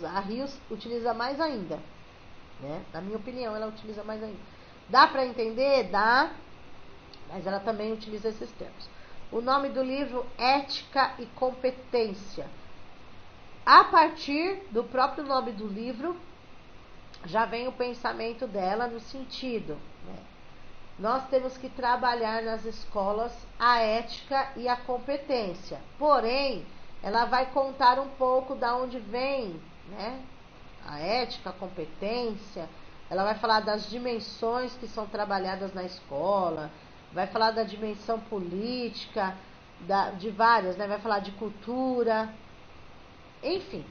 A Rios utiliza mais ainda, né? Na minha opinião, ela utiliza mais ainda. Dá para entender? Dá, mas ela também utiliza esses termos. O nome do livro, Ética e Competência. A partir do próprio nome do livro, já vem o pensamento dela no sentido, né? Nós temos que trabalhar nas escolas a ética e a competência. Porém, ela vai contar um pouco da onde vem, né, a ética, a competência. Ela vai falar das dimensões que são trabalhadas na escola, vai falar da dimensão política, de várias, né? Vai falar de cultura, enfim,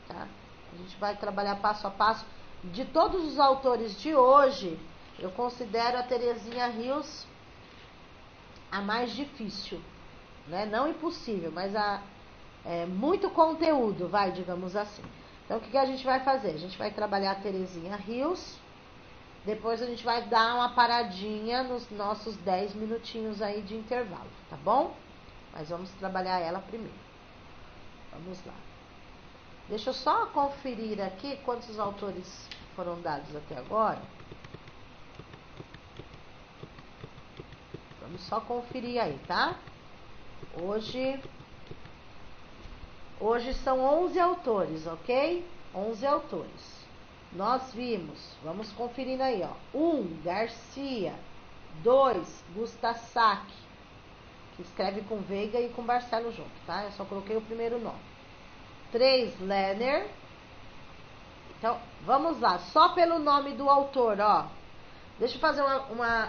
tá? A gente vai trabalhar passo a passo. De todos os autores de hoje, eu considero a Terezinha Rios a mais difícil, né? Não impossível, mas muito conteúdo, digamos assim. Então, o que a gente vai fazer? A gente vai trabalhar a Terezinha Rios, depois a gente vai dar uma paradinha nos nossos 10 minutinhos aí de intervalo, tá bom? Mas vamos trabalhar ela primeiro. Vamos lá. Deixa eu só conferir aqui quantos autores foram dados até agora. Vamos só conferir aí, tá? Hoje são 11 autores, ok? 11 autores. Nós vimos, vamos conferindo aí, ó. 1, Garcia. 2, Gusta-Sack, que escreve com Veiga e com Barcelo junto, tá? Eu só coloquei o primeiro nome. 3, Lerner. Então, vamos lá, só pelo nome do autor, ó. Deixa eu fazer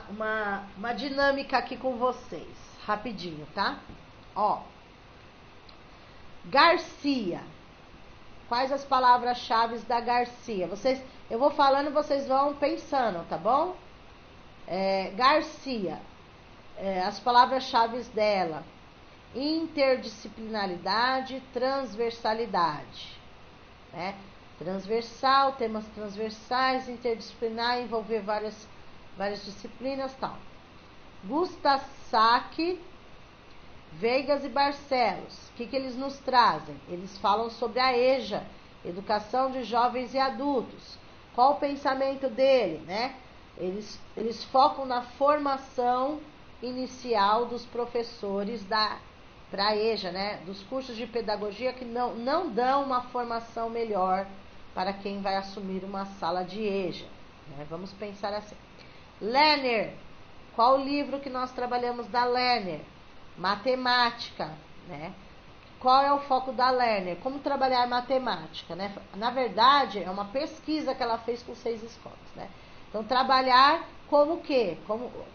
uma dinâmica aqui com vocês, rapidinho, tá? Ó, Garcia. Quais as palavras-chave da Garcia? Eu vou falando e vocês vão pensando, tá bom? Garcia. As palavras-chave dela: interdisciplinaridade, transversalidade, né? Transversal, temas transversais, interdisciplinar, envolver várias disciplinas, tal. Gusta-Sack, Veigas e Barcelos, o que eles nos trazem? Eles falam sobre a EJA, Educação de Jovens e Adultos. Qual o pensamento dele, né? Eles focam na formação inicial dos professores para a EJA, né? Dos cursos de pedagogia que não dão uma formação melhor para quem vai assumir uma sala de EJA, né? Vamos pensar assim. Lerner, qual o livro que nós trabalhamos da Lerner? Matemática, né? Qual é o foco da Lerner? Como trabalhar matemática, né? Na verdade, é uma pesquisa que ela fez com 6 escolas, né? Então, trabalhar como o quê?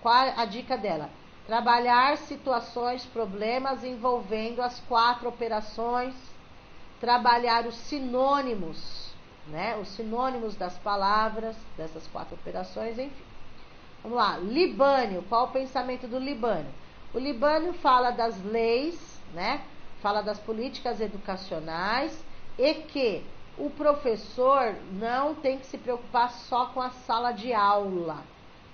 Qual a dica dela? Trabalhar situações, problemas envolvendo as 4 operações, trabalhar os sinônimos, né? Os sinônimos das palavras, dessas 4 operações, enfim. Vamos lá, Libânio, qual o pensamento do Libânio? O Libânio fala das leis, né? Fala das políticas educacionais e que o professor não tem que se preocupar só com a sala de aula.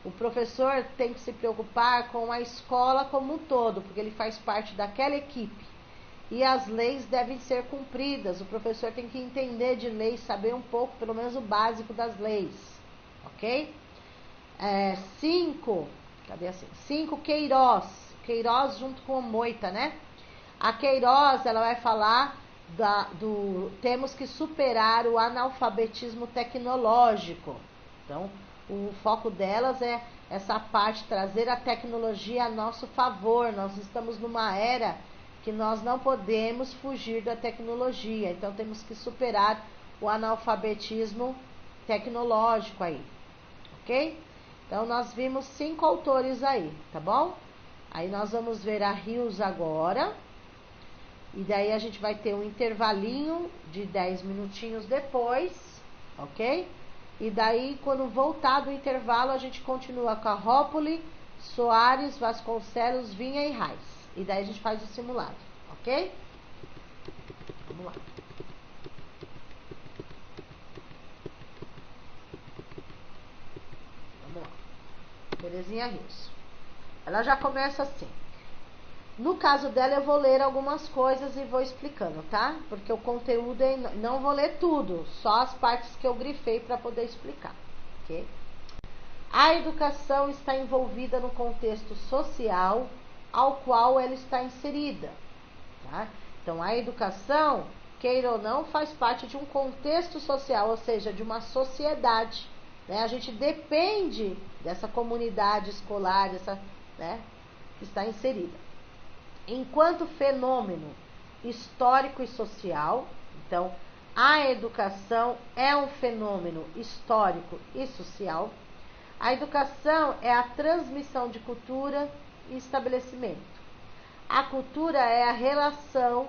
O professor tem que se preocupar com a escola como um todo, porque ele faz parte daquela equipe. E as leis devem ser cumpridas. O professor tem que entender de leis, saber um pouco, pelo menos o básico das leis. Ok? 5, cadê assim? 5, Queiroz. Queiroz junto com o Moita, né? A Queiroz, ela vai falar temos que superar o analfabetismo tecnológico. Então, o foco delas é essa parte, trazer a tecnologia a nosso favor. Nós estamos numa era que nós não podemos fugir da tecnologia. Então, temos que superar o analfabetismo tecnológico aí. Ok? Então, nós vimos 5 autores aí, tá bom? Aí nós vamos ver a Rios agora. E daí a gente vai ter um intervalinho de 10 minutinhos depois, ok? E daí, quando voltar do intervalo, a gente continua com a Rópoli, Soares, Vasconcelos, Vinha e Reis. E daí a gente faz o simulado, ok? Vamos lá. Vamos lá. Terezinha Rios. Ela já começa assim. No caso dela, eu vou ler algumas coisas e vou explicando, tá? Porque o conteúdo, não vou ler tudo, só as partes que eu grifei para poder explicar, ok? A educação está envolvida no contexto social ao qual ela está inserida, tá? Então, a educação, queira ou não, faz parte de um contexto social, ou seja, de uma sociedade, né? A gente depende dessa comunidade escolar, né, que está inserida. Enquanto fenômeno histórico e social, então, a educação é um fenômeno histórico e social. A educação é a transmissão de cultura e estabelecimento. A cultura é a relação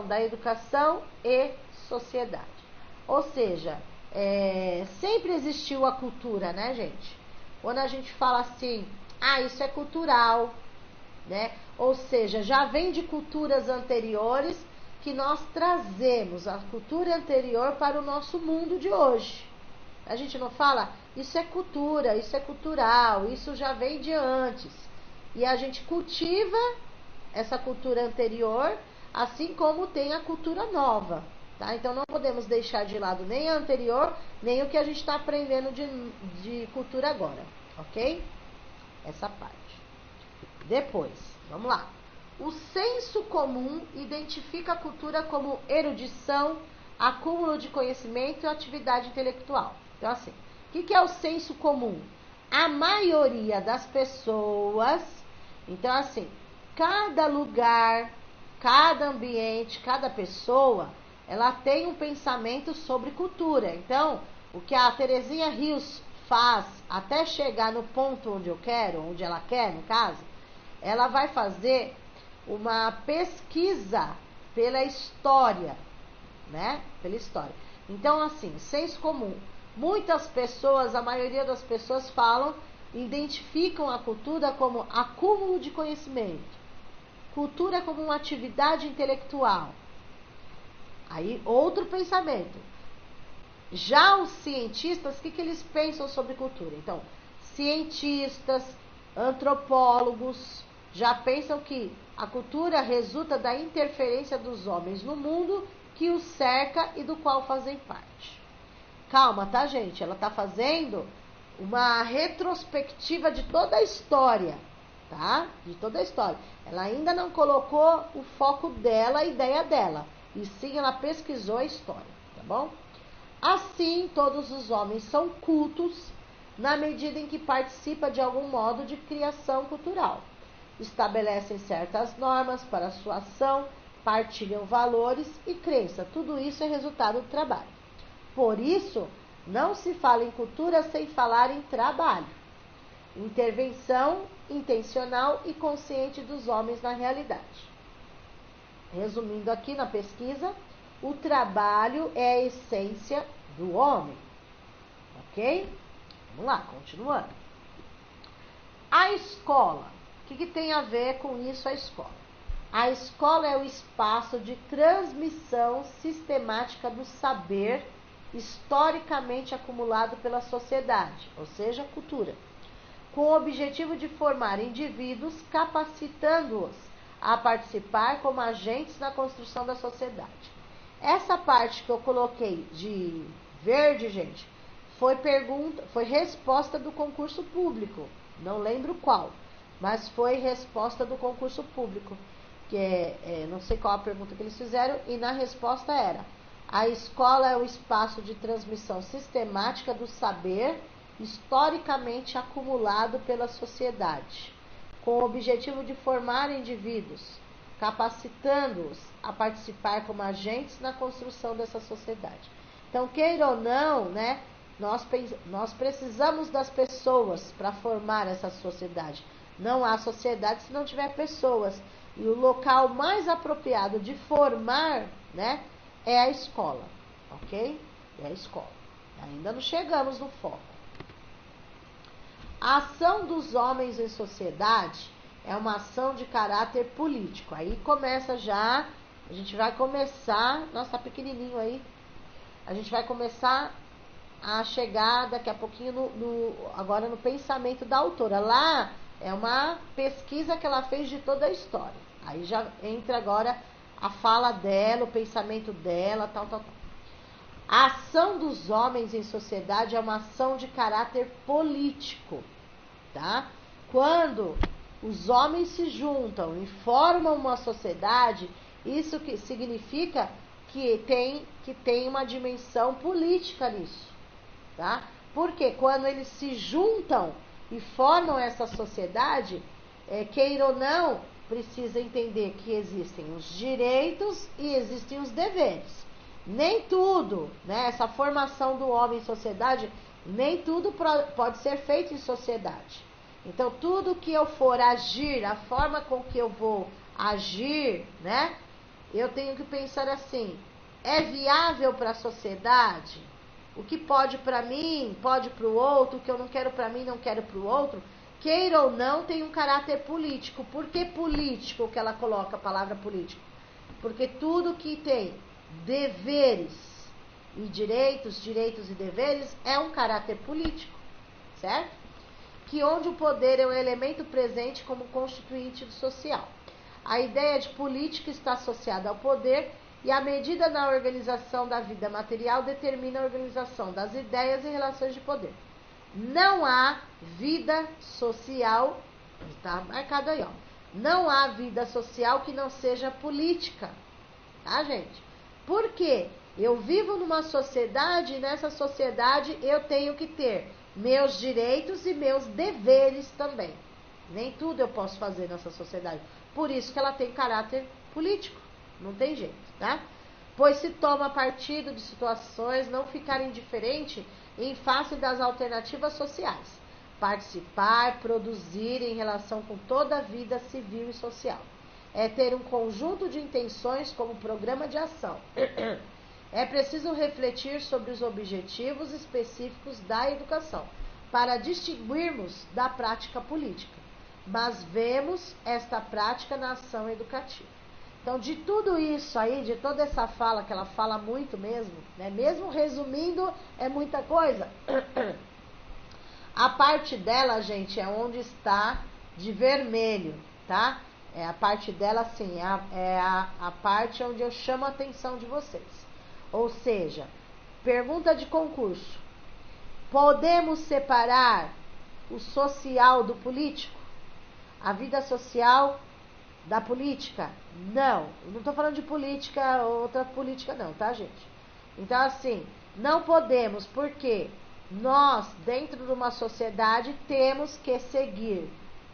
da educação e sociedade. Ou seja, sempre existiu a cultura, né, gente? Quando a gente fala assim, isso é cultural, né? Ou seja, já vem de culturas anteriores que nós trazemos a cultura anterior para o nosso mundo de hoje. A gente não fala, isso é cultura, isso é cultural, isso já vem de antes. E a gente cultiva essa cultura anterior, assim como tem a cultura nova, tá? Então não podemos deixar de lado nem a anterior, nem o que a gente está aprendendo de cultura agora, ok? Essa parte. Depois, vamos lá. O senso comum identifica a cultura como erudição, acúmulo de conhecimento e atividade intelectual. Então, assim, o que é o senso comum? A maioria das pessoas, então, assim, cada lugar, cada ambiente, cada pessoa, ela tem um pensamento sobre cultura. Então, o que a Terezinha Rios faz até chegar no ponto onde ela quer, no caso, ela vai fazer uma pesquisa pela história, né? Pela história. Então, assim, senso comum. Muitas pessoas, a maioria das pessoas identificam a cultura como acúmulo de conhecimento. Cultura como uma atividade intelectual. Aí, outro pensamento. Já os cientistas, o que eles pensam sobre cultura? Então, cientistas, antropólogos, já pensam que a cultura resulta da interferência dos homens no mundo que os cerca e do qual fazem parte. Calma, tá, gente? Ela tá fazendo uma retrospectiva de toda a história, tá? De toda a história. Ela ainda não colocou o foco dela, a ideia dela. E sim, ela pesquisou a história, tá bom? Assim, todos os homens são cultos na medida em que participa de algum modo de criação cultural. Estabelecem certas normas para sua ação, partilham valores e crença. Tudo isso é resultado do trabalho. Por isso, não se fala em cultura sem falar em trabalho. Intervenção intencional e consciente dos homens na realidade. Resumindo aqui na pesquisa, o trabalho é a essência do homem. Ok? Vamos lá, continuando. A escola. O que tem a ver com isso a escola? A escola é o espaço de transmissão sistemática do saber historicamente acumulado pela sociedade, ou seja, cultura, com o objetivo de formar indivíduos capacitando-os a participar como agentes na construção da sociedade. Essa parte que eu coloquei de verde, gente, foi resposta do concurso público. Não lembro qual, mas foi resposta do concurso público. Que não sei qual a pergunta que eles fizeram, e na resposta era: a escola é o espaço de transmissão sistemática do saber historicamente acumulado pela sociedade, com o objetivo de formar indivíduos, capacitando-os a participar como agentes na construção dessa sociedade. Então, queira ou não, né, nós precisamos das pessoas para formar essa sociedade. Não há sociedade se não tiver pessoas. E o local mais apropriado de formar, né, é a escola, ok? É a escola. Ainda não chegamos no foco. A ação dos homens em sociedade é uma ação de caráter político. Aí começa já, a gente vai começar, nossa, tá pequenininho aí, a gente vai começar a chegar daqui a pouquinho agora no pensamento da autora. Lá é uma pesquisa que ela fez de toda a história. Aí já entra agora a fala dela, o pensamento dela, tal. A ação dos homens em sociedade é uma ação de caráter político, tá? Quando os homens se juntam e formam uma sociedade, isso que significa que tem uma dimensão política nisso, tá? Porque quando eles se juntam e formam essa sociedade, queira ou não, precisa entender que existem os direitos e existem os deveres. Nem tudo, né, essa formação do homem em sociedade, nem tudo pode ser feito em sociedade. Então, tudo que eu for agir, a forma com que eu vou agir, né, eu tenho que pensar assim, é viável para a sociedade? O que pode para mim, pode para o outro, o que eu não quero para mim, não quero para o outro, queira ou não, tem um caráter político. Por que político que ela coloca a palavra político? Porque tudo que tem deveres e direitos e deveres é um caráter político, certo? Que onde o poder é um elemento presente como constituinte social. A ideia de política está associada ao poder e a medida na organização da vida material determina a organização das ideias e relações de poder. Não há vida social, está marcado aí, ó. Não há vida social que não seja política, tá, gente? Por quê? Eu vivo numa sociedade e nessa sociedade eu tenho que ter meus direitos e meus deveres também. Nem tudo eu posso fazer nessa sociedade. Por isso que ela tem caráter político. Não tem jeito, tá? Pois se toma partido de situações não ficar indiferente em face das alternativas sociais. Participar, produzir em relação com toda a vida civil e social. É ter um conjunto de intenções como programa de ação. É preciso refletir sobre os objetivos específicos da educação, para distinguirmos da prática política. Mas vemos esta prática na ação educativa. Então, de tudo isso aí, de toda essa fala, que ela fala muito mesmo, né? Mesmo resumindo, é muita coisa. A parte dela, gente, é onde está de vermelho, tá? É a parte dela, assim, é a parte onde eu chamo a atenção de vocês. Ou seja, pergunta de concurso. Podemos separar o social do político? A vida social da política? Não. Eu não estou falando de política, outra política não, tá, gente? Então, assim, não podemos, porque nós, dentro de uma sociedade, temos que seguir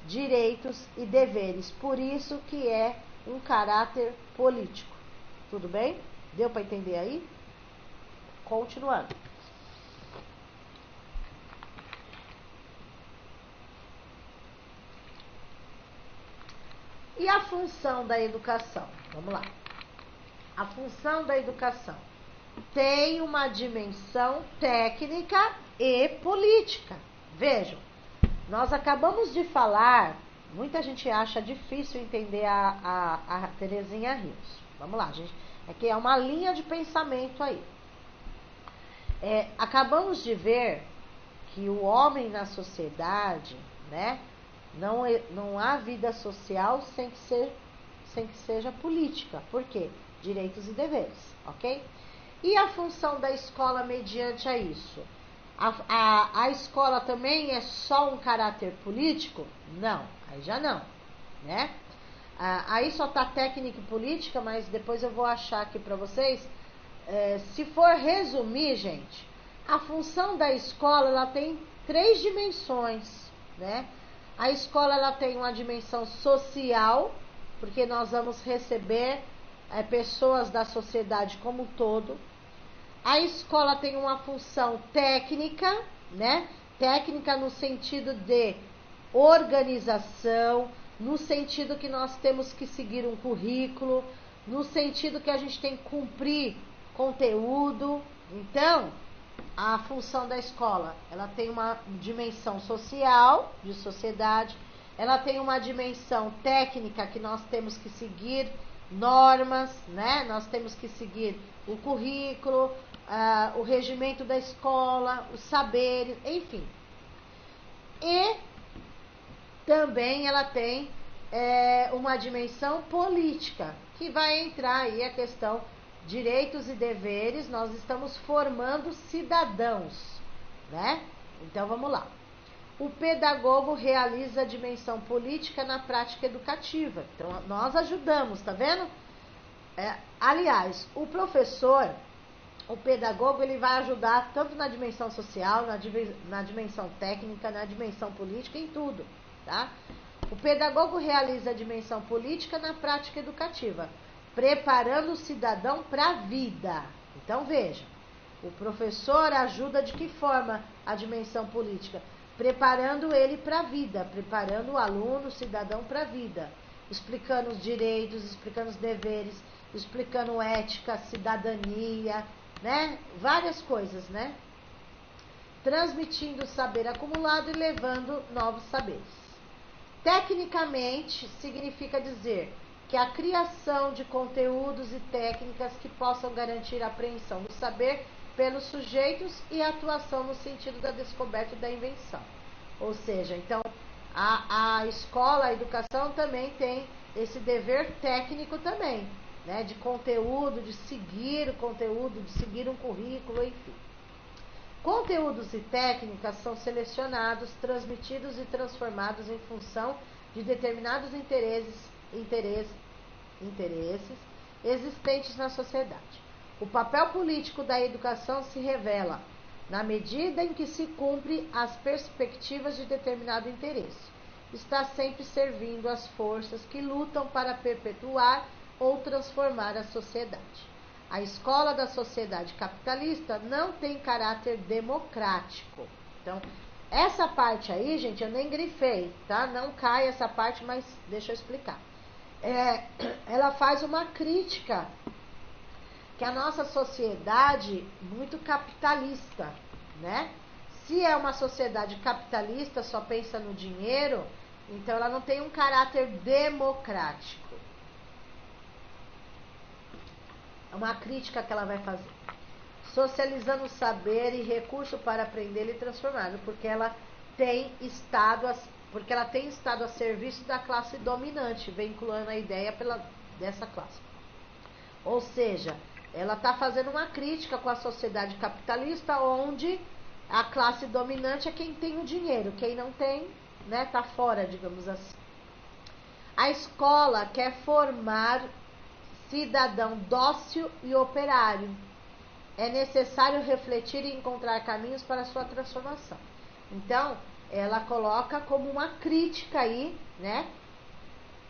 direitos e deveres. Por isso que é um caráter político. Tudo bem? Deu para entender aí? Continuando. E a função da educação? Vamos lá. A função da educação tem uma dimensão técnica e política. Vejam, nós acabamos de falar, muita gente acha difícil entender a Terezinha Rios. Vamos lá, gente. Aqui é uma linha de pensamento aí. Acabamos de ver que o homem na sociedade, né, não há vida social sem que seja política. Por quê? Direitos e deveres, ok? E a função da escola mediante a isso? A escola também é só um caráter político? Não, aí já não, né? Aí só tá técnica e política, mas depois eu vou achar aqui para vocês. Se for resumir, gente, a função da escola, ela tem 3 dimensões, né? A escola, ela tem uma dimensão social, porque nós vamos receber pessoas da sociedade como um todo. A escola tem uma função técnica, né? Técnica no sentido de organização, no sentido que nós temos que seguir um currículo, no sentido que a gente tem que cumprir conteúdo. Então, a função da escola, ela tem uma dimensão social, de sociedade, ela tem uma dimensão técnica que nós temos que seguir normas, né? Nós temos que seguir o currículo, o regimento da escola, os saberes, enfim. E também ela tem uma dimensão política, que vai entrar aí a questão direitos e deveres. Nós estamos formando cidadãos, né? Então vamos lá. O pedagogo realiza a dimensão política na prática educativa. Então nós ajudamos, tá vendo? Aliás, o professor, o pedagogo, ele vai ajudar tanto na dimensão social, na dimensão técnica, na dimensão política, em tudo, tá? O pedagogo realiza a dimensão política na prática educativa, preparando o cidadão para a vida. Então veja, o professor ajuda de que forma a dimensão política? Preparando ele para a vida, preparando o aluno, o cidadão para a vida, explicando os direitos, explicando os deveres, explicando ética, cidadania, né? Várias coisas, né? Transmitindo o saber acumulado e levando novos saberes. Tecnicamente, significa dizer que a criação de conteúdos e técnicas que possam garantir a apreensão do saber pelos sujeitos e a atuação no sentido da descoberta e da invenção. Ou seja, então, a escola, a educação também tem esse dever técnico também, né? De conteúdo, de seguir o conteúdo, de seguir um currículo, enfim. Conteúdos e técnicas são selecionados, transmitidos e transformados em função de determinados interesses existentes na sociedade. O papel político da educação se revela na medida em que se cumpre as perspectivas de determinado interesse. Está sempre servindo as forças que lutam para perpetuar ou transformar a sociedade. A escola da sociedade capitalista não tem caráter democrático. Então, essa parte aí, gente, eu nem grifei, tá? Não cai essa parte, mas deixa eu explicar. Ela faz uma crítica que a nossa sociedade muito capitalista, né? Se é uma sociedade capitalista, só pensa no dinheiro, então ela não tem um caráter democrático. É uma crítica que ela vai fazer. Socializando o saber e recurso para aprender e transformá-lo, porque ela tem estado a serviço da classe dominante, vinculando a ideia dessa classe. Ou seja, ela está fazendo uma crítica com a sociedade capitalista, onde a classe dominante é quem tem o dinheiro, quem não tem, né, está fora, digamos assim. A escola quer formar cidadão dócil e operário. É necessário refletir e encontrar caminhos para a sua transformação. Então, ela coloca como uma crítica aí, né?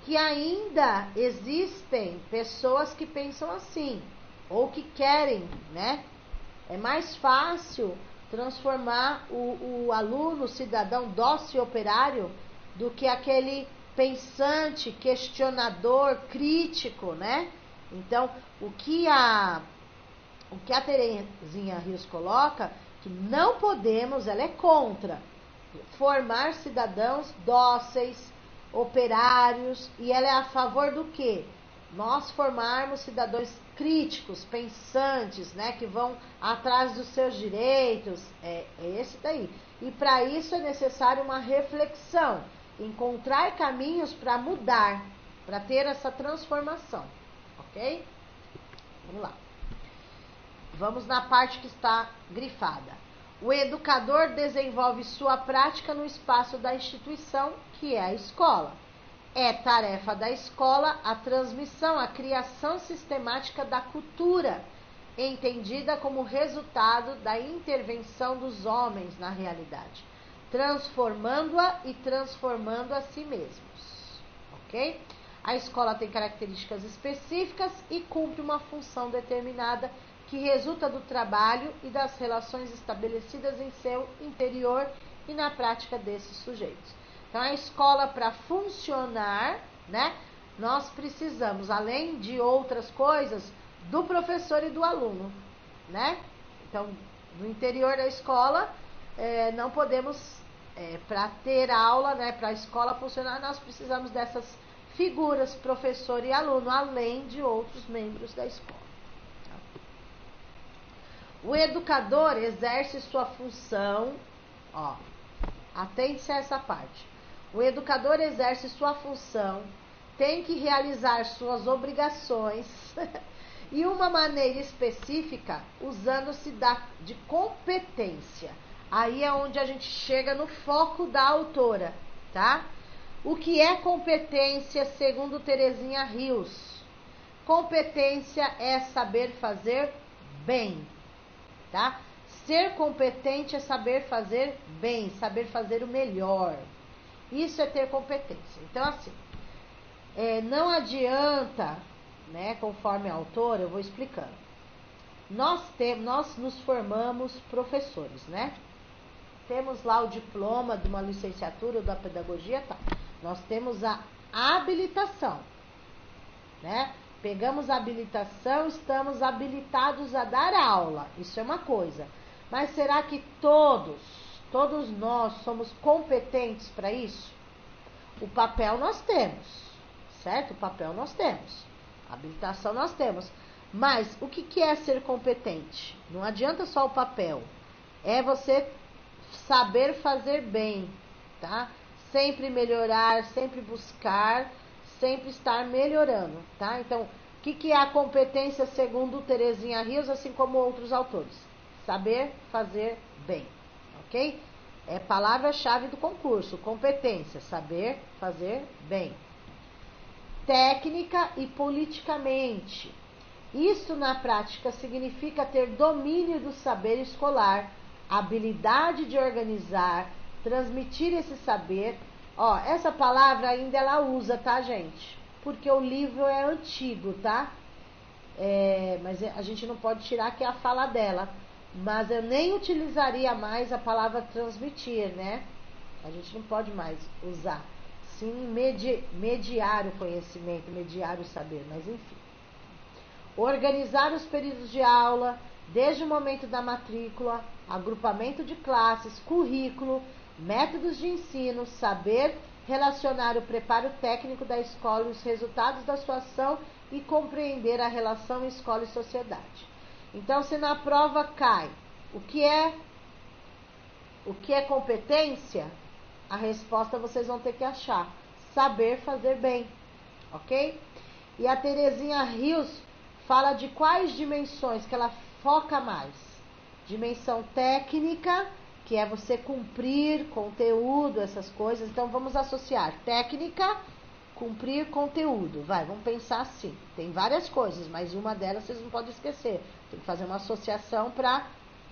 Que ainda existem pessoas que pensam assim, ou que querem, né? É mais fácil transformar o aluno, o cidadão dócil e operário, do que aquele pensante, questionador, crítico, né? Então, o que a Terezinha Rios coloca, que não podemos, ela é contra, formar cidadãos dóceis, operários, e ela é a favor do quê? Nós formarmos cidadãos críticos, pensantes, né, que vão atrás dos seus direitos, é esse daí. E para isso é necessário uma reflexão, encontrar caminhos para mudar, para ter essa transformação. Ok? Vamos lá. Vamos na parte que está grifada. O educador desenvolve sua prática no espaço da instituição, que é a escola. É tarefa da escola a transmissão, a criação sistemática da cultura, entendida como resultado da intervenção dos homens na realidade, transformando-a e transformando a si mesmos. Ok? A escola tem características específicas e cumpre uma função determinada que resulta do trabalho e das relações estabelecidas em seu interior e na prática desses sujeitos. Então, a escola, para funcionar, né, nós precisamos, além de outras coisas, do professor e do aluno, né? Então, no interior da escola, não podemos, para ter aula, né, para a escola funcionar, nós precisamos dessas figuras, professor e aluno, além de outros membros da escola. O educador exerce sua função, ó, atente-se a essa parte. O educador exerce sua função, tem que realizar suas obrigações e uma maneira específica, usando-se de competência. Aí é onde a gente chega no foco da autora, tá? O que é competência segundo Terezinha Rios? Competência é saber fazer bem, tá? Ser competente é saber fazer bem, saber fazer o melhor. Isso é ter competência. Então, assim, não adianta, né, conforme a autora, eu vou explicando. Nós nos formamos professores, né? Temos lá o diploma de uma licenciatura ou da pedagogia, tá? Nós temos a habilitação, né? Pegamos a habilitação, estamos habilitados a dar aula. Isso é uma coisa. Mas será que todos nós somos competentes para isso? O papel nós temos, certo? O papel nós temos. A habilitação nós temos. Mas o que é ser competente? Não adianta só o papel. É você saber fazer bem, tá? Sempre melhorar, sempre buscar, sempre estar melhorando, tá? Então, o que é a competência segundo Terezinha Rios, assim como outros autores? Saber fazer bem, ok? É palavra-chave do concurso, competência, saber fazer bem. Técnica e politicamente. Isso na prática significa ter domínio do saber escolar, habilidade de organizar, transmitir esse saber. Ó, essa palavra ainda ela usa, tá, gente? Porque o livro é antigo, tá? Mas a gente não pode tirar que é a fala dela. Mas eu nem utilizaria mais a palavra transmitir, né? A gente não pode mais usar. Sim, mediar o conhecimento, mediar o saber, mas enfim. Organizar os períodos de aula, desde o momento da matrícula, agrupamento de classes, currículo, métodos de ensino, saber relacionar o preparo técnico da escola e os resultados da sua ação e compreender a relação escola e sociedade. Então, se na prova cai o que é competência, a resposta vocês vão ter que achar. Saber fazer bem, ok? E a Terezinha Rios fala de quais dimensões que ela foca mais. Dimensão técnica, que é você cumprir conteúdo, essas coisas. Então, vamos associar técnica, cumprir conteúdo. Vamos pensar assim. Tem várias coisas, mas uma delas vocês não podem esquecer. Tem que fazer uma associação para,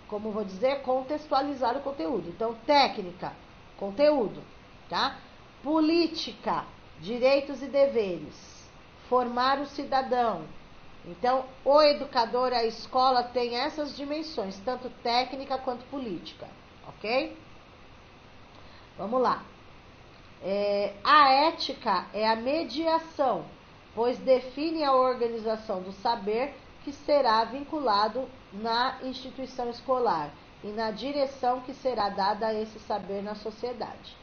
como vou dizer, contextualizar o conteúdo. Então, técnica, conteúdo, tá? Política, direitos e deveres. Formar o cidadão. Então, o educador, a escola tem essas dimensões, tanto técnica quanto política, ok? Vamos lá. A ética é a mediação, pois define a organização do saber que será vinculado na instituição escolar e na direção que será dada a esse saber na sociedade.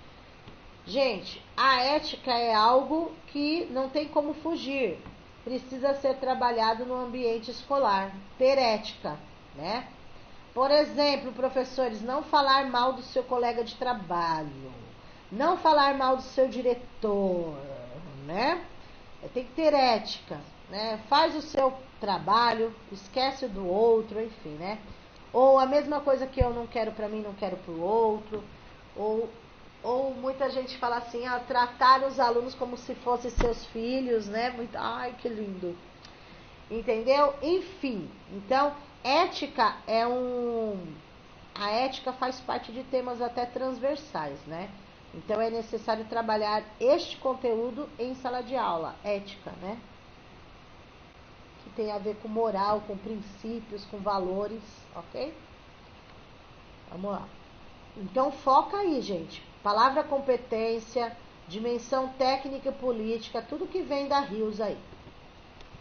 Gente, a ética é algo que não tem como fugir, precisa ser trabalhado no ambiente escolar, ter ética, né? Por exemplo, professores, não falar mal do seu colega de trabalho, não falar mal do seu diretor, né? Tem que ter ética, né? Faz o seu trabalho, esquece do outro, enfim, né? Ou a mesma coisa que eu não quero pra mim, não quero pro outro. Ou muita gente fala assim, tratar os alunos como se fossem seus filhos, né? Ai, que lindo. Entendeu? Enfim, então, ética a ética faz parte de temas até transversais, né? Então, é necessário trabalhar este conteúdo em sala de aula, ética, né? Que tem a ver com moral, com princípios, com valores, ok? Vamos lá. Então, foca aí, gente. Palavra competência, dimensão técnica e política, tudo que vem da Rios aí.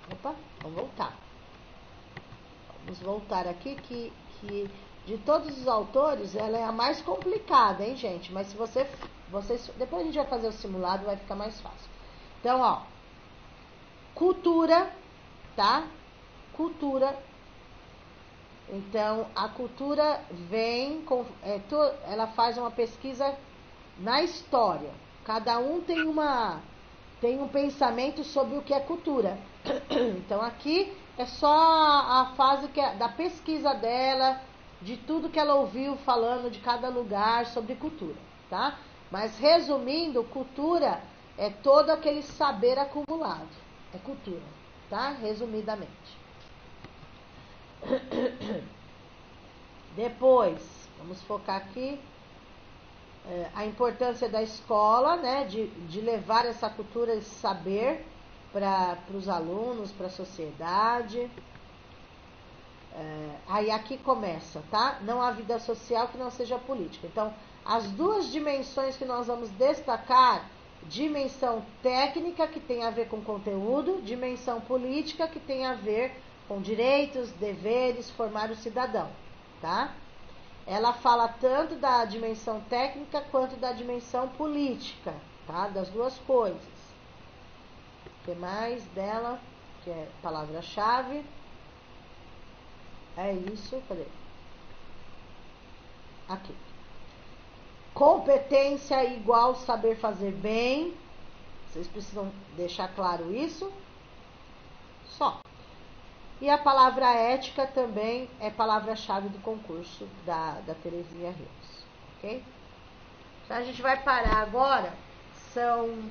Opa, vamos voltar. Vamos voltar aqui que de todos os autores, ela é a mais complicada, hein, gente? Mas se vocês depois a gente vai fazer o simulado, vai ficar mais fácil. Então, ó, cultura, tá? Cultura. Então, a cultura vem ela faz uma pesquisa na história, Cada um tem um pensamento sobre o que é cultura. Então aqui é só a fase da pesquisa dela, de tudo que ela ouviu falando de cada lugar sobre cultura, tá? Mas resumindo, cultura é todo aquele saber acumulado. É cultura, tá? Resumidamente. Depois, vamos focar aqui a importância da escola, né? De levar essa cultura, esse saber para os alunos, para a sociedade. Aí aqui começa, tá? Não há vida social que não seja política. Então, as duas dimensões que nós vamos destacar: dimensão técnica, que tem a ver com conteúdo, dimensão política, que tem a ver com direitos, deveres, formar o cidadão, tá? Ela fala tanto da dimensão técnica quanto da dimensão política, tá? Das duas coisas. O que mais dela, que é palavra-chave? É isso, cadê? Aqui. Competência igual saber fazer bem. Vocês precisam deixar claro isso. Só. E a palavra ética também é palavra-chave do concurso da Terezinha Rios. Ok? Então a gente vai parar agora. São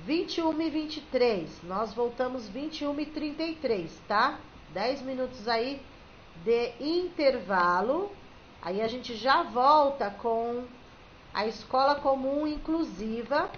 21h23. Nós voltamos 21h33, tá? 10 minutos aí de intervalo. Aí a gente já volta com a escola comum inclusiva.